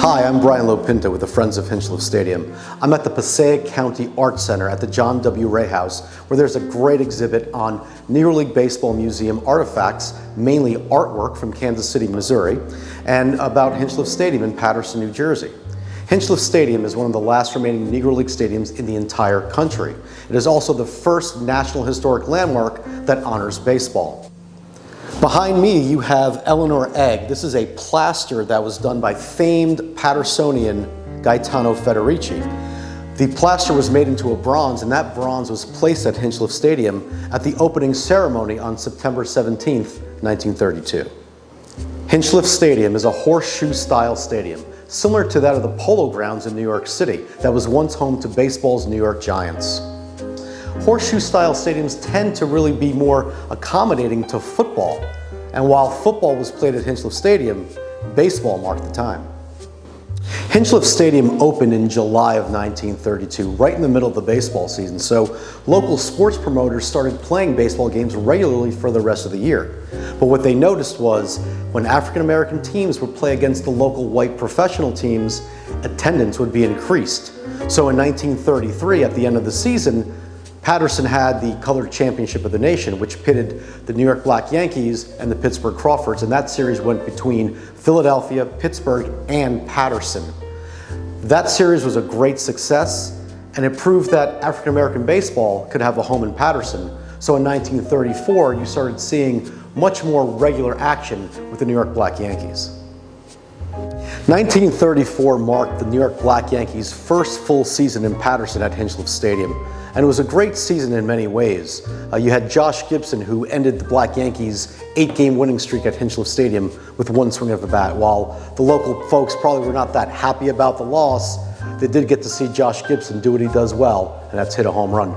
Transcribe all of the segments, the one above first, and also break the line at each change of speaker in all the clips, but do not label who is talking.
Hi, I'm Brian LoPinto with the Friends of Hinchliffe Stadium. I'm at the Passaic County Art Center at the John W. Ray House, where there's a great exhibit on Negro League Baseball Museum artifacts, mainly artwork from Kansas City, Missouri, and about Hinchliffe Stadium in Paterson, New Jersey. Hinchliffe Stadium is one of the last remaining Negro League stadiums in the entire country. It is also the first National Historic Landmark that honors baseball. Behind me, you have Eleanor Egg. This is a plaster that was done by famed Pattersonian Gaetano Federici. The plaster was made into a bronze, and that bronze was placed at Hinchliffe Stadium at the opening ceremony on September 17th, 1932. Hinchliffe Stadium is a horseshoe-style stadium, similar to that of the Polo Grounds in New York City, that was once home to baseball's New York Giants. Horseshoe-style stadiums tend to really be more accommodating to football, and while football was played at Hinchliffe Stadium, baseball marked the time. Hinchliffe Stadium opened in July of 1932, right in the middle of the baseball season, so local sports promoters started playing baseball games regularly for the rest of the year. But what they noticed was, when African-American teams would play against the local white professional teams, attendance would be increased. So in 1933, at the end of the season, Paterson had the colored championship of the nation, which pitted the New York Black Yankees and the Pittsburgh Crawfords, and that series went between Philadelphia, Pittsburgh, and Paterson. That series was a great success, and it proved that African American baseball could have a home in Paterson. So in 1934, you started seeing much more regular action with the New York Black Yankees. 1934 marked the New York Black Yankees' first full season in Paterson at Hinchliffe Stadium. And it was a great season in many ways. You had Josh Gibson, who ended the Black Yankees' 8-game winning streak at Hinchliffe Stadium with one swing of the bat. While the local folks probably were not that happy about the loss, they did get to see Josh Gibson do what he does well, and that's hit a home run.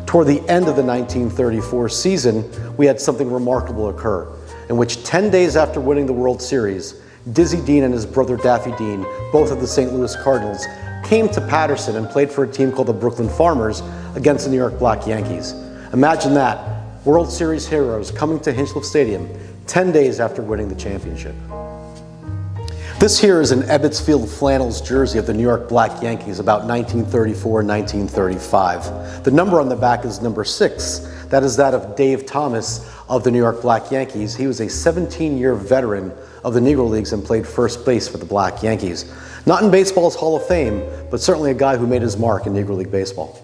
Toward the end of the 1934 season, we had something remarkable occur, in which 10 days after winning the World Series, Dizzy Dean and his brother Daffy Dean, both of the St. Louis Cardinals, came to Paterson and played for a team called the Brooklyn Farmers against the New York Black Yankees. Imagine that, World Series heroes coming to Hinchliffe Stadium 10 days after winning the championship. This here is an Ebbets Field flannels jersey of the New York Black Yankees about 1934-1935. The number on the back is number 6. That is that of Dave Thomas of the New York Black Yankees. He was a 17-year veteran of the Negro Leagues and played first base for the Black Yankees. Not in baseball's Hall of Fame, but certainly a guy who made his mark in Negro League baseball.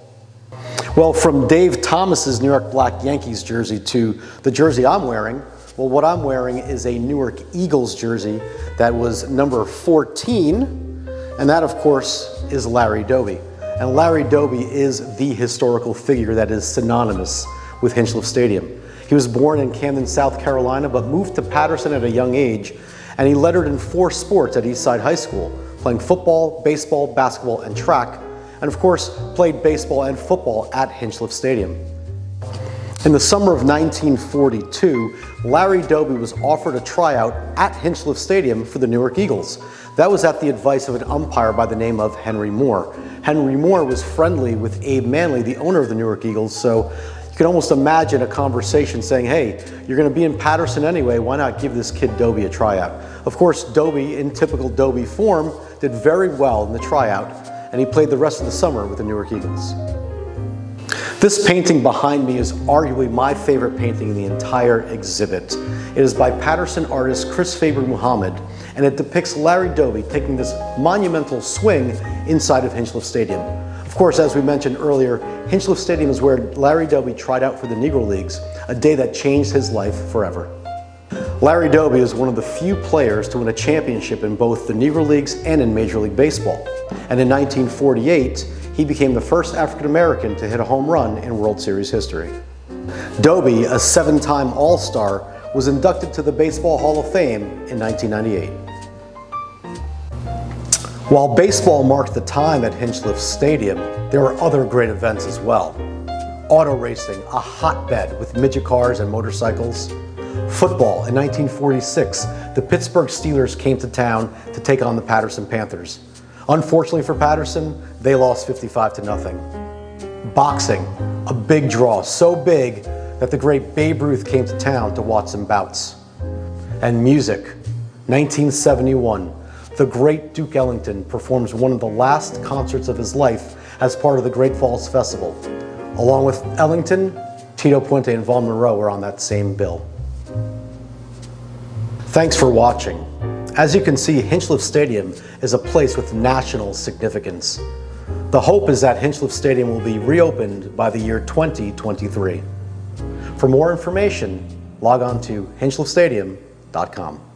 Well, from Dave Thomas's New York Black Yankees jersey to the jersey I'm wearing, well, what I'm wearing is a Newark Eagles jersey that was number 14, and that, of course, is Larry Doby. And Larry Doby is the historical figure that is synonymous with Hinchliffe Stadium. He was born in Camden, South Carolina, but moved to Paterson at a young age, and he lettered in 4 sports at Eastside High School, playing football, baseball, basketball, and track, and of course, played baseball and football at Hinchliffe Stadium. In the summer of 1942, Larry Doby was offered a tryout at Hinchliffe Stadium for the Newark Eagles. That was at the advice of an umpire by the name of Henry Moore. Henry Moore was friendly with Abe Manley, the owner of the Newark Eagles, so you can almost imagine a conversation saying, hey, you're going to be in Paterson anyway, why not give this kid Doby a tryout? Of course, Doby, in typical Doby form, did very well in the tryout, and he played the rest of the summer with the Newark Eagles. This painting behind me is arguably my favorite painting in the entire exhibit. It is by Paterson artist Chris Faber Muhammad, and it depicts Larry Doby taking this monumental swing inside of Hinchliffe Stadium. Of course, as we mentioned earlier, Hinchliffe Stadium is where Larry Doby tried out for the Negro Leagues, a day that changed his life forever. Larry Doby is one of the few players to win a championship in both the Negro Leagues and in Major League Baseball. And in 1948, he became the first African American to hit a home run in World Series history. Doby, a 7-time All-Star, was inducted to the Baseball Hall of Fame in 1998. While baseball marked the time at Hinchliffe Stadium, there were other great events as well. Auto racing, a hotbed with midget cars and motorcycles. Football, in 1946, the Pittsburgh Steelers came to town to take on the Paterson Panthers. Unfortunately for Paterson, they lost 55-0. Boxing, a big draw, so big that the great Babe Ruth came to town to watch some bouts. And music, 1971, the great Duke Ellington performs one of the last concerts of his life as part of the Great Falls Festival. Along with Ellington, Tito Puente and Vaughn Monroe were on that same bill. Thanks for watching. As you can see, Hinchliffe Stadium is a place with national significance. The hope is that Hinchliffe Stadium will be reopened by the year 2023. For more information, log on to hinchliffe stadium.com.